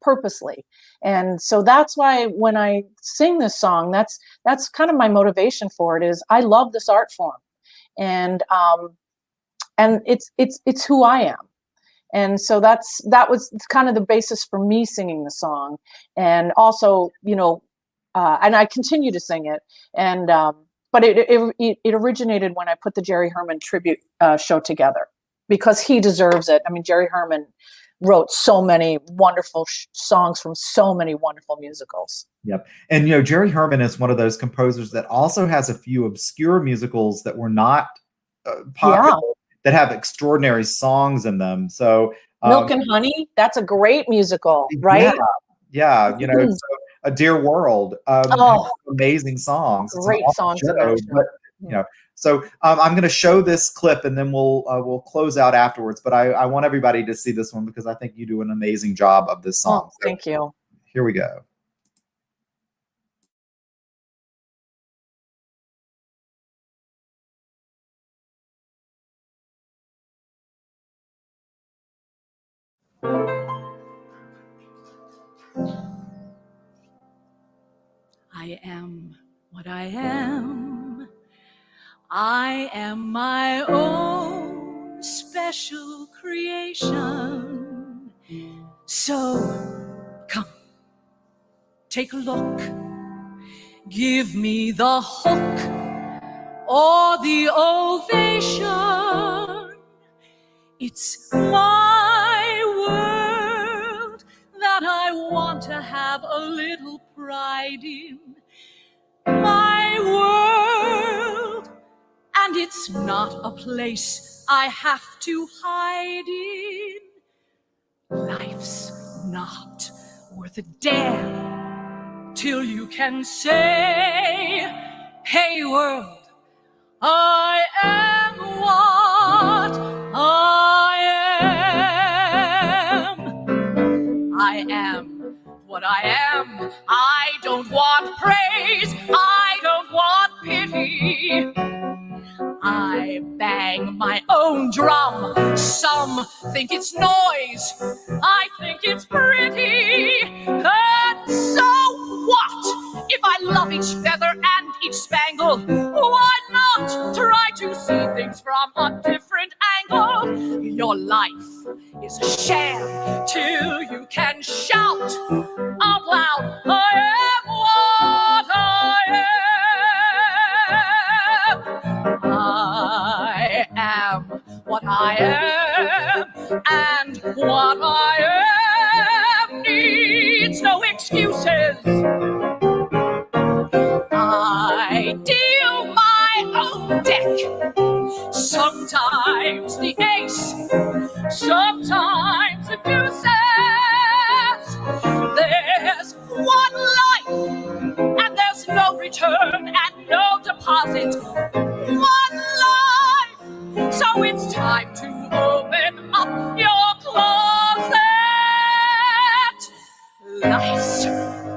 purposely. And so that's why when I sing this song, that's kind of my motivation for it is I love this art form. And it's who I am. And so that was kind of the basis for me singing the song. And also, and I continue to sing it. And, but it originated when I put the Jerry Herman tribute show together because he deserves it. I mean, Jerry Herman wrote so many wonderful songs from so many wonderful musicals. Yep. And, Jerry Herman is one of those composers that also has a few obscure musicals that were not popular, that have extraordinary songs in them. So Milk and Honey, that's a great musical, right? Yeah. So A Dear World, amazing songs. Great songs. But, so I'm going to show this clip and then we'll close out afterwards. But I want everybody to see this one because I think you do an amazing job of this song. Thank you. Here we go. I am what I am. I am my own special creation. So come, take a look. Give me the hook or the ovation. It's my world that I want to have a little pride in. My world, and it's not a place I have to hide in. Life's not worth a damn till you can say, hey world, I am what I am. I am what I am. I don't want praise. I don't want pity. I bang my own drum. Some think it's noise. I think it's pretty. And so what? If I love each feather and each spangle, why not try to see things from a different angle? Your life is a sham till you can shout out loud, I am what I am. I am what I am, and what I am needs no excuses. I deal my own deck. Sometimes the ace, sometimes the deuces. There's one life, and there's no return and no deposit. One life, so it's time to open up your closet. Life's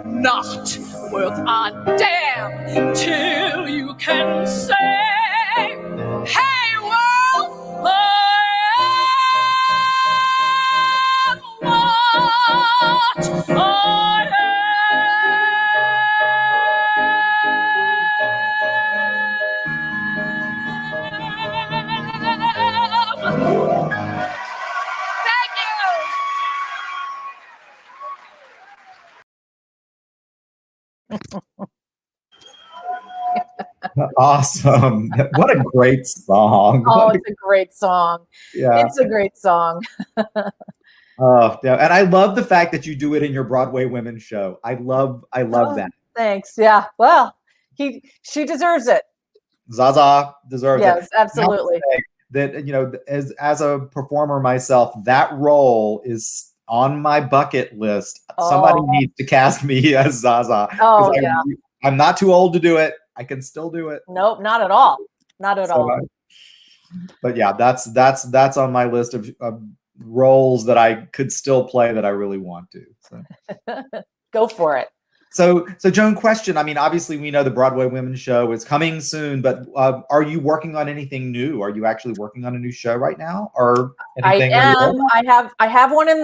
not worth a damn till you can say, hey world, I am what I Awesome. What a great song. Oh, it's a great song. Yeah. It's a great song. Oh, yeah. And I love the fact that you do it in your Broadway women's show. I love Oh, that. thanks. Yeah. Well, she deserves it. Zaza deserves it. Yes, absolutely. That, you know, as a performer myself, that role is on my bucket list. Somebody needs to cast me as Zaza. Oh, yeah. I'm not too old to do it. I can still do it. Nope, not at all. Not at all. But yeah, that's on my list of roles that I could still play that I really want to. So. Go for it. So Joan, question. I mean, obviously we know the Broadway Women's Show is coming soon, but are you working on anything new? Are you actually working on a new show right now, or anything? I am. I have one in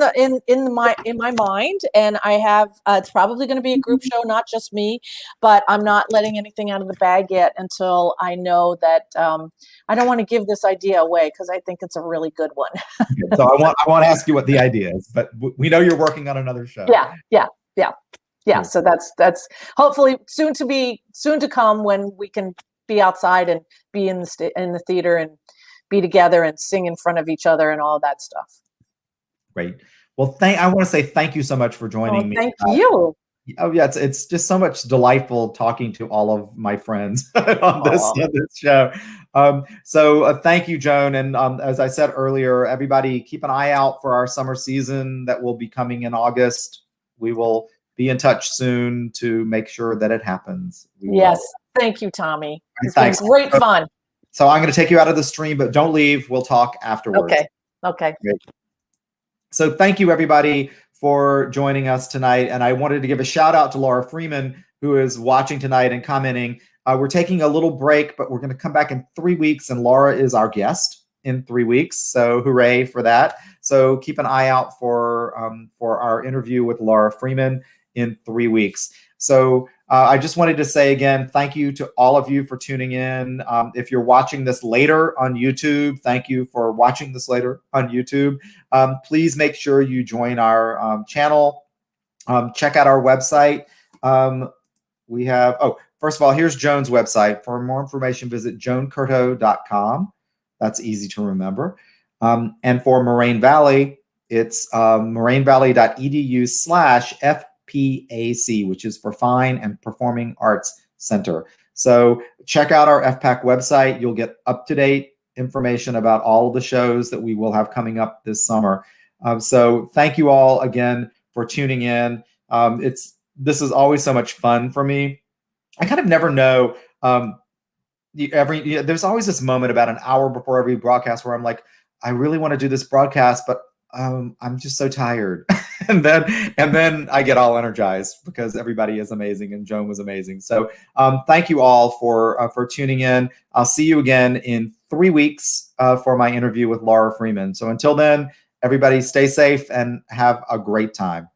my mind, and I have. It's probably going to be a group show, not just me, but I'm not letting anything out of the bag yet until I know that. I don't want to give this idea away because I think it's a really good one. So I want to ask you what the idea is, but we know you're working on another show. Yeah. So that's hopefully soon to come, when we can be outside and be in the theater and be together and sing in front of each other and all that stuff. Great. Well, I want to say thank you so much for joining me. Thank you. Oh yeah, it's just so much delightful talking to all of my friends on this show. So thank you, Joan. And as I said earlier, everybody keep an eye out for our summer season that will be coming in August. We will be in touch soon to make sure that it happens. Yes. Thank you, Tommy. It's Thanks. been great fun. So I'm going to take you out of the stream, but don't leave. We'll talk afterwards. Okay. Great. So thank you, everybody, for joining us tonight. And I wanted to give a shout out to Laura Freeman, who is watching tonight and commenting. We're taking a little break, but we're going to come back in 3 weeks, and Laura is our guest in 3 weeks. So hooray for that. So keep an eye out for our interview with Laura Freeman in 3 weeks. So I just wanted to say again, thank you to all of you for tuning in. If you're watching this later on YouTube, thank you for watching this later on YouTube. Please make sure you join our channel. Check out our website. We have, first of all, here's Joan's website. For more information, visit joancurto.com. That's easy to remember. And for Moraine Valley, it's morainevalley.edu/FPAC, which is for Fine and Performing Arts Center. So check out our FPAC website. You'll get up-to-date information about all of the shows that we will have coming up this summer. So thank you all again for tuning in. This is always so much fun for me. I kind of never know. There's always this moment about an hour before every broadcast where I'm like, I really want to do this broadcast, but I'm just so tired. and then I get all energized because everybody is amazing and Joan was amazing. So thank you all for tuning in. I'll see you again in 3 weeks for my interview with Laura Freeman. So until then, everybody stay safe and have a great time.